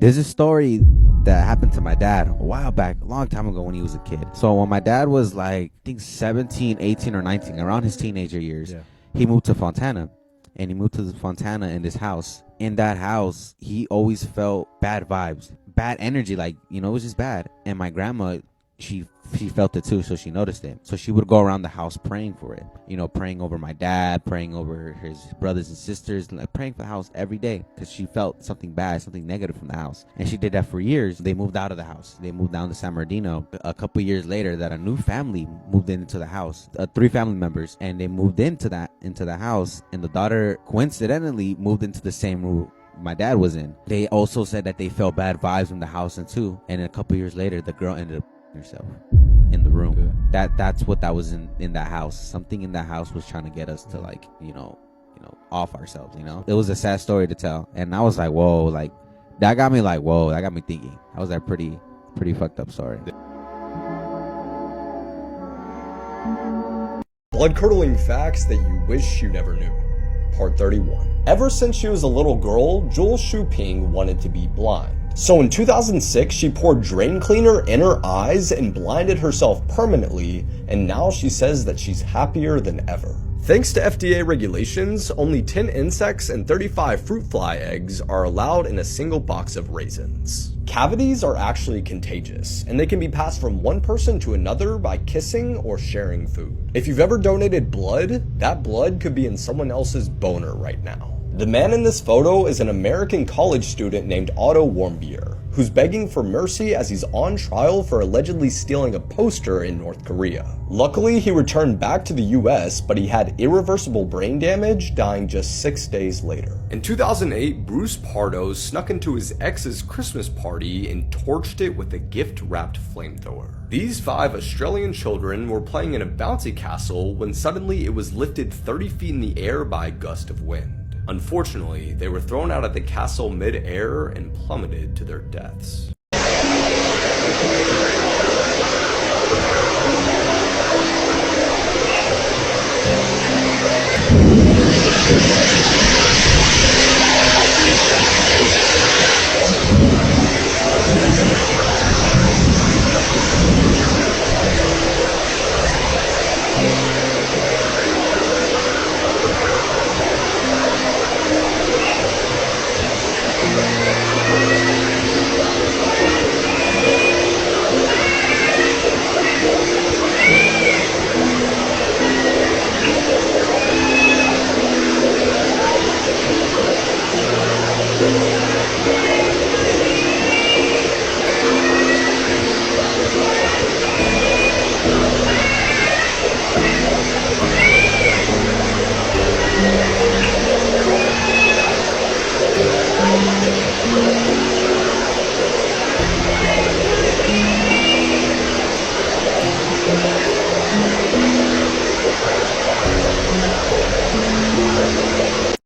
There's a story that happened to my dad a while back, a long time ago when he was a kid. So when my dad was like, I think 17, 18, or 19, around his teenager years, he moved to Fontana. And he moved to Fontana in this house. In that house, he always felt bad vibes, bad energy, like, it was just bad. And my grandma, she felt it too, so she noticed it. So she would go around the house praying for it, praying over my dad, praying over his brothers and sisters, like praying for the house every day, because she felt something bad, something negative from the house. And she did that for years. They moved out of the house. They moved down to San Bernardino. A couple years later, that a new family moved into the house, 3 family members, and they moved into the house, and the daughter coincidentally moved into the same room my dad was in. They also said that they felt bad vibes from the house and too. And a couple years later, the girl ended up herself in the room. That's what that was in that house. Something in that house was trying to get us to off ourselves. It was a sad story to tell, and I was like, whoa, like that got me like, whoa, that got me thinking. I was like, pretty fucked up story. Blood-curdling facts that you wish you never knew. Part 31. Ever since she was a little girl, Jewel Shuping wanted to be blind. So in 2006, she poured drain cleaner in her eyes and blinded herself permanently, and now she says that she's happier than ever. Thanks to FDA regulations, only 10 insects and 35 fruit fly eggs are allowed in a single box of raisins. Cavities are actually contagious, and they can be passed from one person to another by kissing or sharing food. If you've ever donated blood, that blood could be in someone else's boner right now. The man in this photo is an American college student named Otto Warmbier, who's begging for mercy as he's on trial for allegedly stealing a poster in North Korea. Luckily, he returned back to the US, but he had irreversible brain damage, dying just 6 days later. In 2008, Bruce Pardo snuck into his ex's Christmas party and torched it with a gift-wrapped flamethrower. These 5 Australian children were playing in a bouncy castle when suddenly it was lifted 30 feet in the air by a gust of wind. Unfortunately, they were thrown out of the castle mid-air and plummeted to their deaths.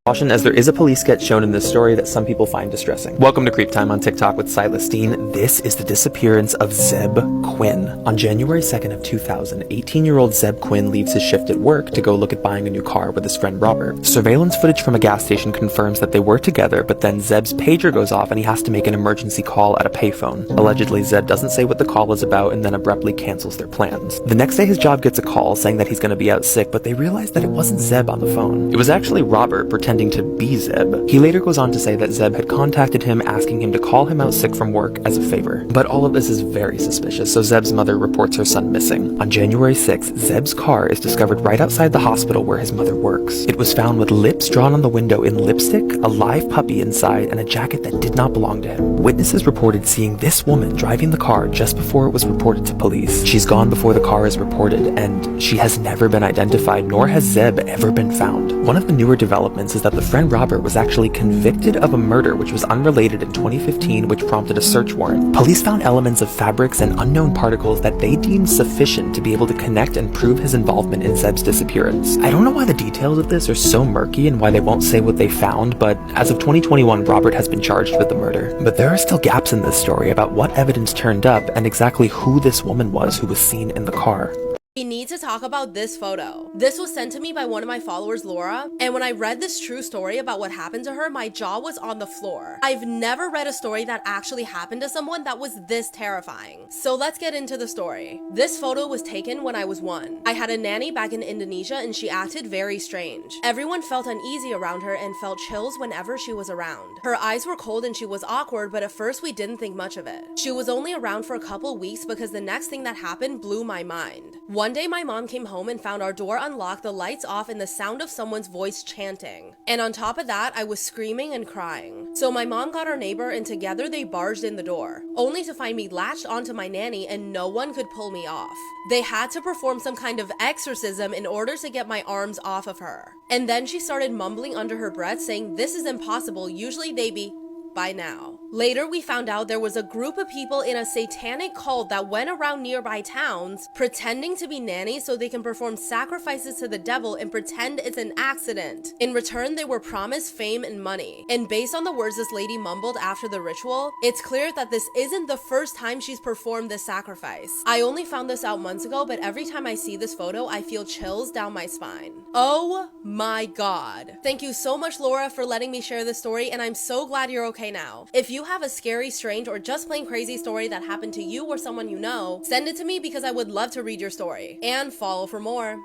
Caution, as there is a police sketch shown in this story that some people find distressing. Welcome to Creep Time on TikTok with Silas Dean. This is the disappearance of Zeb Quinn. On January 2nd of 2000, 18-year-old Zeb Quinn leaves his shift at work to go look at buying a new car with his friend Robert. Surveillance footage from a gas station confirms that they were together, but then Zeb's pager goes off and he has to make an emergency call at a payphone. Allegedly, Zeb doesn't say what the call is about and then abruptly cancels their plans. The next day, his job gets a call saying that he's going to be out sick, but they realize that it wasn't Zeb on the phone. It was actually Robert pretending to be Zeb. He later goes on to say that Zeb had contacted him asking him to call him out sick from work as a favor. But all of this is very suspicious, so Zeb's mother reports her son missing. On January 6th, Zeb's car is discovered right outside the hospital where his mother works. It was found with lips drawn on the window in lipstick, a live puppy inside, and a jacket that did not belong to him. Witnesses reported seeing this woman driving the car just before it was reported to police. She's gone before the car is reported, and she has never been identified, nor has Zeb ever been found. One of the newer developments is that the friend Robert was actually convicted of a murder which was unrelated in 2015, which prompted a search warrant. Police found elements of fabrics and unknown particles that they deemed sufficient to be able to connect and prove his involvement in Zeb's disappearance. I don't know why the details of this are so murky and why they won't say what they found, but as of 2021, Robert has been charged with the murder. But there are still gaps in this story about what evidence turned up and exactly who this woman was who was seen in the car. We need to talk about this photo. This was sent to me by one of my followers, Laura, and when I read this true story about what happened to her, my jaw was on the floor. I've never read a story that actually happened to someone that was this terrifying. So let's get into the story. This photo was taken when I was 1. I had a nanny back in Indonesia and she acted very strange. Everyone felt uneasy around her and felt chills whenever she was around. Her eyes were cold and she was awkward, but at first we didn't think much of it. She was only around for a couple weeks because the next thing that happened blew my mind. One day my mom came home and found our door unlocked, the lights off, and the sound of someone's voice chanting. And on top of that, I was screaming and crying. So my mom got our neighbor and together they barged in the door, only to find me latched onto my nanny and no one could pull me off. They had to perform some kind of exorcism in order to get my arms off of her. And then she started mumbling under her breath saying, "This is impossible, usually they be by now." Later, we found out there was a group of people in a satanic cult that went around nearby towns pretending to be nannies so they can perform sacrifices to the devil and pretend it's an accident. In return, they were promised fame and money. And based on the words this lady mumbled after the ritual, it's clear that this isn't the first time she's performed this sacrifice. I only found this out months ago, but every time I see this photo, I feel chills down my spine. Oh my God. Thank you so much, Laura, for letting me share this story, and I'm so glad you're okay now. If you have a scary, strange, or just plain crazy story that happened to you or someone you know, send it to me because I would love to read your story. And follow for more.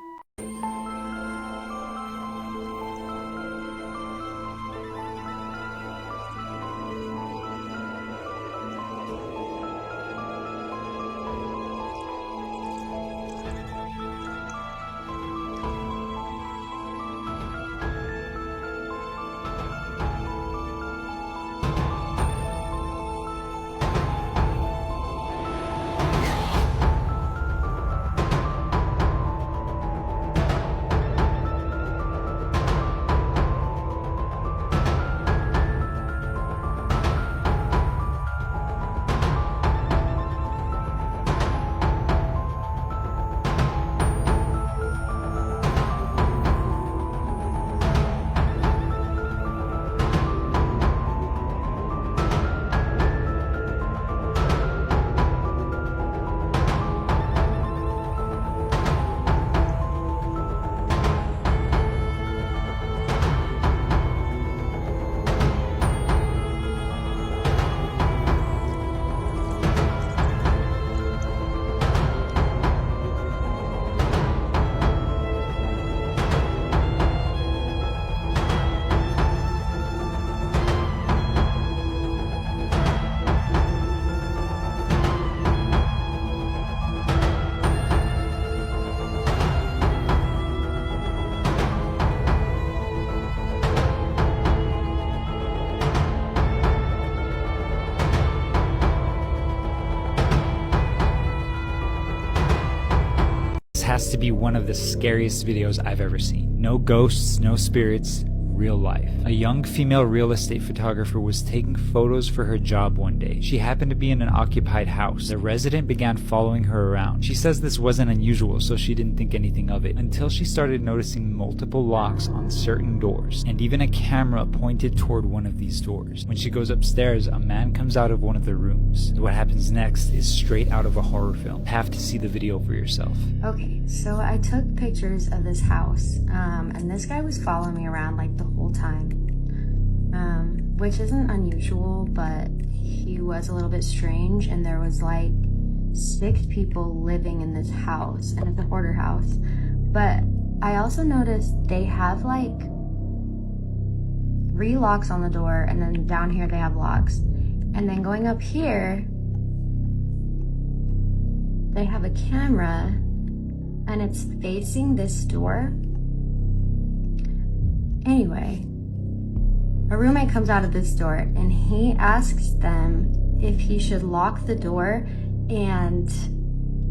Has to be one of the scariest videos I've ever seen. No ghosts, no spirits, real life. A young female real estate photographer was taking photos for her job one day. She happened to be in an occupied house. The resident began following her around. She says this wasn't unusual, so she didn't think anything of it, until she started noticing multiple locks on certain doors, and even a camera pointed toward one of these doors. When she goes upstairs, a man comes out of one of the rooms. What happens next is straight out of a horror film. You have to see the video for yourself. Okay, so I took pictures of this house, and this guy was following me around like the whole time, which isn't unusual, but he was a little bit strange, and there was like 6 people living in this house, and it's a hoarder house. But I also noticed they have like 3 locks on the door, and then down here they have locks, and then going up here they have a camera and it's facing this door. Anyway, a roommate comes out of this door and he asks them if he should lock the door and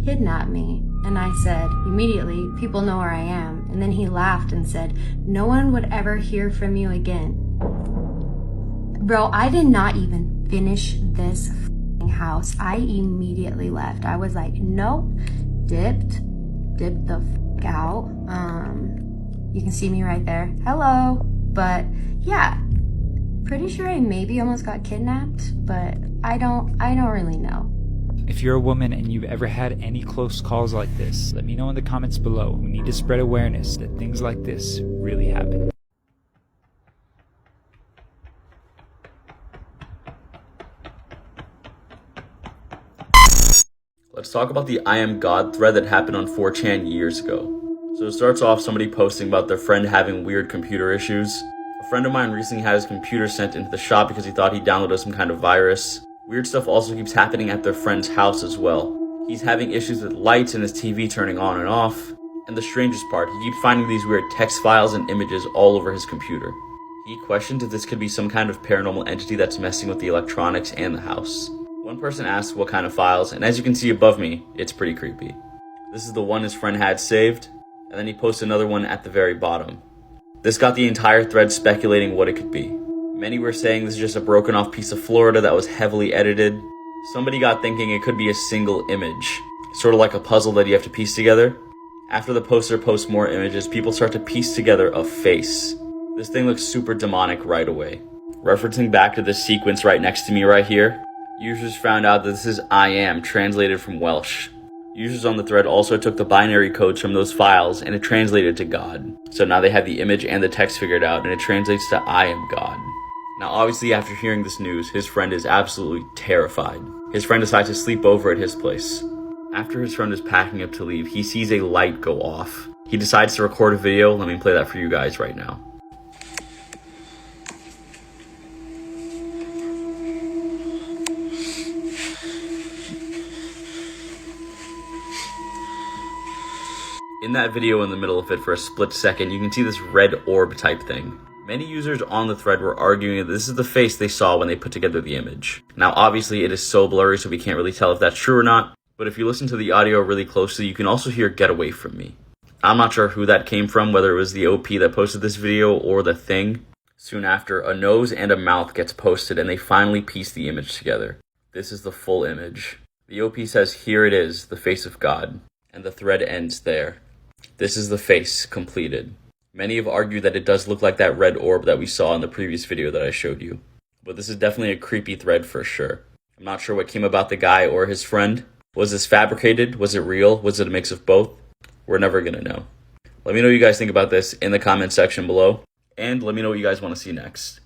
kidnap me. And I said, immediately, people know where I am. And then he laughed and said, no one would ever hear from you again. Bro, I did not even finish this house. I immediately left. I was like, nope, dipped the out. You can see me right there. Hello. But yeah, pretty sure I maybe almost got kidnapped, but I don't really know. If you're a woman and you've ever had any close calls like this, let me know in the comments below. We need to spread awareness that things like this really happen. Let's talk about the I am God thread that happened on 4chan years ago. So it starts off somebody posting about their friend having weird computer issues. A friend of mine recently had his computer sent into the shop because he thought he downloaded some kind of virus. Weird stuff also keeps happening at their friend's house as well. He's having issues with lights and his TV turning on and off. And the strangest part, he keeps finding these weird text files and images all over his computer. He questioned if this could be some kind of paranormal entity that's messing with the electronics and the house. One person asked what kind of files, and as you can see above me, it's pretty creepy. This is the one his friend had saved, and then he posted another one at the very bottom. This got the entire thread speculating what it could be. Many were saying this is just a broken off piece of Florida that was heavily edited. Somebody got thinking it could be a single image, sort of like a puzzle that you have to piece together. After the poster posts more images, people start to piece together a face. This thing looks super demonic right away. Referencing back to this sequence right next to me right here, users found out that this is I am, translated from Welsh. Users on the thread also took the binary codes from those files and it translated to God. So now they have the image and the text figured out and it translates to I am God. Now obviously after hearing this news, his friend is absolutely terrified. His friend decides to sleep over at his place. After his friend is packing up to leave, he sees a light go off. He decides to record a video. Let me play that for you guys right now. In that video, in the middle of it for a split second, you can see this red orb type thing. Many users on the thread were arguing that this is the face they saw when they put together the image. Now obviously it is so blurry so we can't really tell if that's true or not, but if you listen to the audio really closely you can also hear "Get Away From Me." I'm not sure who that came from, whether it was the OP that posted this video or the thing. Soon after, a nose and a mouth gets posted and they finally piece the image together. This is the full image. The OP says, "Here it is, the face of God," and the thread ends there. This is the face, completed. Many have argued that it does look like that red orb that we saw in the previous video that I showed you. But this is definitely a creepy thread for sure. I'm not sure what came about the guy or his friend. Was this fabricated? Was it real? Was it a mix of both? We're never gonna know. Let me know what you guys think about this in the comment section below. And let me know what you guys want to see next.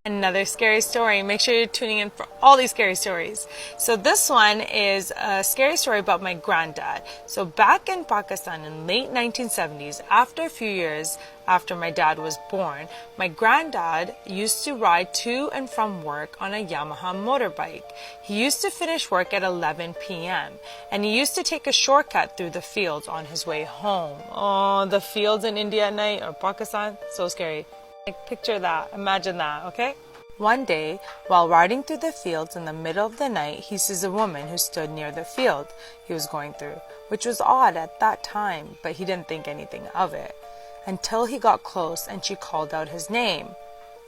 Another scary story. Make sure you're tuning in for all these scary stories. So this one is a scary story about my granddad. So back in Pakistan in late 1970s, after a few years after my dad was born, my granddad used to ride to and from work on a Yamaha motorbike. He used to finish work at 11 p.m. and he used to take a shortcut through the fields on his way home. Oh, the fields in India at night or Pakistan, so scary. Like, picture that, imagine that, okay? One day, while riding through the fields in the middle of the night, he sees a woman who stood near the field he was going through, which was odd at that time, but he didn't think anything of it. Until he got close and she called out his name.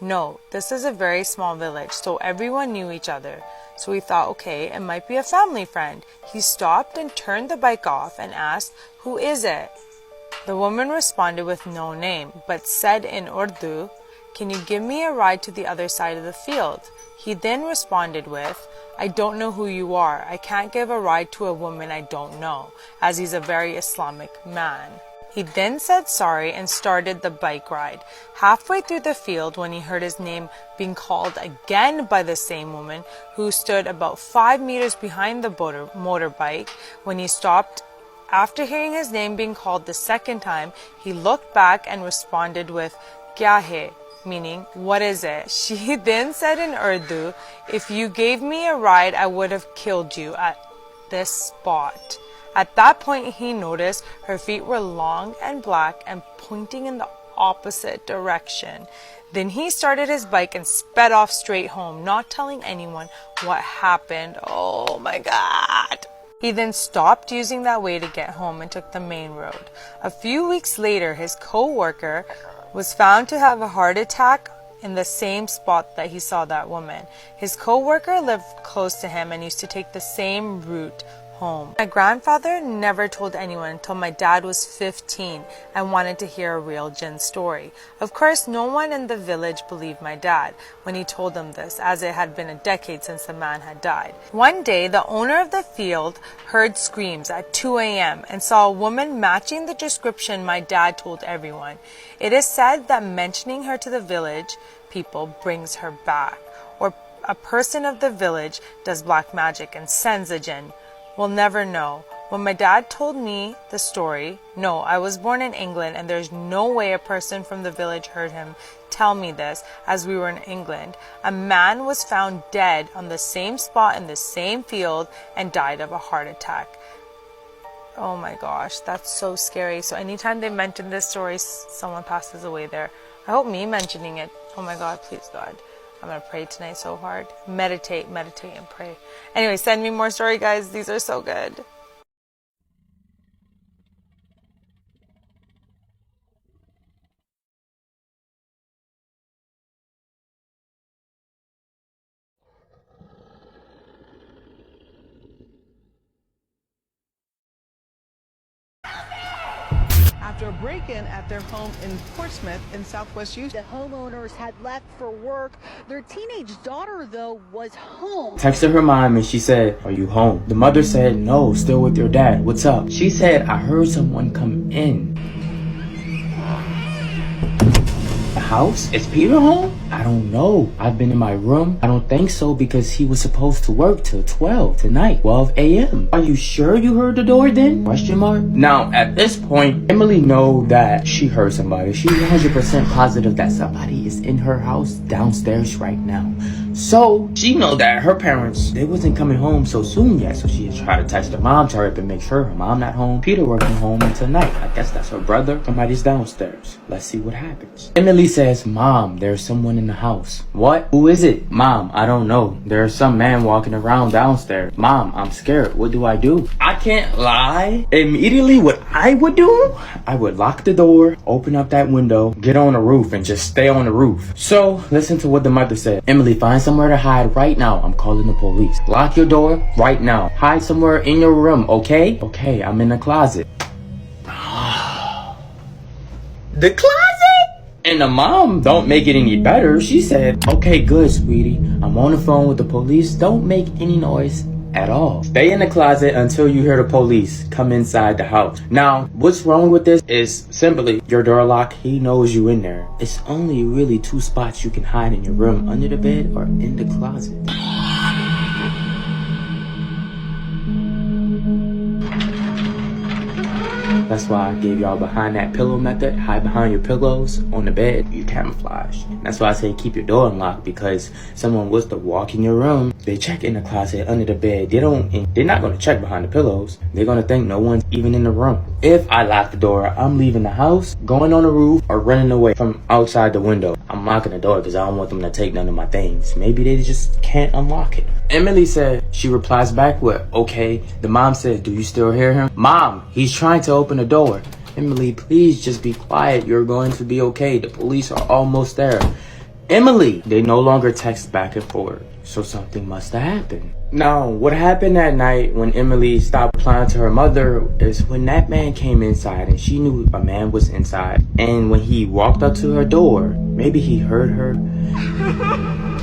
No, this is a very small village, so everyone knew each other. So he thought, okay, it might be a family friend. He stopped and turned the bike off and asked, "Who is it?" The woman responded with no name, but said in Urdu, "Can you give me a ride to the other side of the field?" He then responded with, "I don't know who you are. I can't give a ride to a woman I don't know," as he's a very Islamic man. He then said sorry and started the bike ride. Halfway through the field, when he heard his name being called again by the same woman, who stood about 5 meters behind the motorbike, when he stopped, after hearing his name being called the second time, he looked back and responded with, "Kya hai?" meaning, "What is it?" She then said in Urdu, "If you gave me a ride, I would have killed you at this spot." At that point, he noticed her feet were long and black and pointing in the opposite direction. Then he started his bike and sped off straight home, not telling anyone what happened. Oh my God. He then stopped using that way to get home and took the main road. A few weeks later, his co-worker was found to have a heart attack in the same spot that he saw that woman. His co-worker lived close to him and used to take the same route home. My grandfather never told anyone until my dad was 15 and wanted to hear a real jinn story. Of course, no one in the village believed my dad when he told them this, as it had been a decade since the man had died. One day, the owner of the field heard screams at 2 a.m. and saw a woman matching the description my dad told everyone. It is said that mentioning her to the village people brings her back, or a person of the village does black magic and sends a jinn. We'll never know. When my dad told me the story, no, I was born in England and there's no way a person from the village heard him tell me this, as we were in England. A man was found dead on the same spot in the same field and died of a heart attack. Oh my gosh, that's so scary. So anytime they mention this story, someone passes away there. I hope me mentioning it. Oh my God, please God. I'm going to pray tonight so hard. Meditate and pray. Anyway, send me more story, guys. These are so good. After a break-in at their home in Portsmouth in Southwest Houston. The homeowners had left for work. Their teenage daughter, though, was home. Texted her mom and she said, "Are you home?" The mother said, "No, still with your dad. What's up?" She said, "I heard someone come in." The house? Is Peter home? I don't know. I've been in my room. I don't think so because he was supposed to work till 12 tonight, 12 a.m. Are you sure you heard the door then? Question mark. Now, at this point, Emily know that she heard somebody. She's 100% positive that somebody is in her house downstairs right now. So, she know that her parents, they wasn't coming home so soon yet. So she tried to text her mom to hurry up and make sure her mom not home. Peter working home until night. I guess that's her brother. Somebody's downstairs. Let's see what happens. Emily says, "Mom, there's someone in the house." "What? Who is it?" "Mom, I don't know. There's some man walking around downstairs." "Mom, I'm scared. What do I do?" I can't lie. Immediately what I would do, I would lock the door, open up that window, get on the roof and just stay on the roof. So listen to what the mother said. "Emily, find somewhere to hide right now. I'm calling the police. Lock your door right now. Hide somewhere in your room, okay?" "Okay, I'm in the closet." The closet? And the mom don't make it any better. She said, "Okay, good, sweetie. I'm on the phone with the police. Don't make any noise at all. Stay in the closet until you hear the police come inside the house." Now, what's wrong with this is simply your door lock. He knows you in there. It's only really 2 spots you can hide in your room: under the bed or in the closet. That's why I gave y'all behind that pillow method. Hide behind your pillows on the bed. You camouflage. That's why I say keep your door unlocked, because someone was to walk in your room. They check in the closet, under the bed. They're not going to check behind the pillows. They're going to think no one's even in the room. If I lock the door, I'm leaving the house, going on the roof, or running away from outside the window. I'm locking the door because I don't want them to take none of my things. Maybe they just can't unlock it. Emily said, she replies back with, "Okay." The mom said, "Do you still hear him?" "Mom, he's trying to open the door." "Emily, please just be quiet. You're going to be okay. The police are almost there." Emily, they no longer text back and forth. So something must have happened. Now, what happened that night when Emily stopped replying to her mother is when that man came inside and she knew a man was inside. And when he walked up to her door, maybe he heard her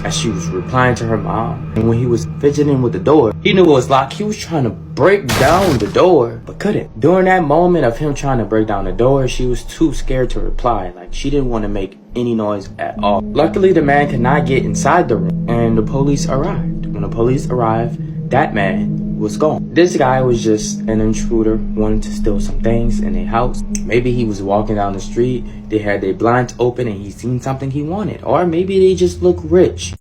as she was replying to her mom. And when he was fidgeting with the door, he knew it was locked. He was trying to break down the door, but couldn't. During that moment of him trying to break down the door, she was too scared to reply. Like, she didn't want to make any noise at all. Luckily, the man could not get inside the room, and the police arrived. When the police arrived, that man was gone. This guy was just an intruder wanting to steal some things in a house. Maybe he was walking down the street, they had their blinds open and he seen something he wanted. Or maybe they just look rich.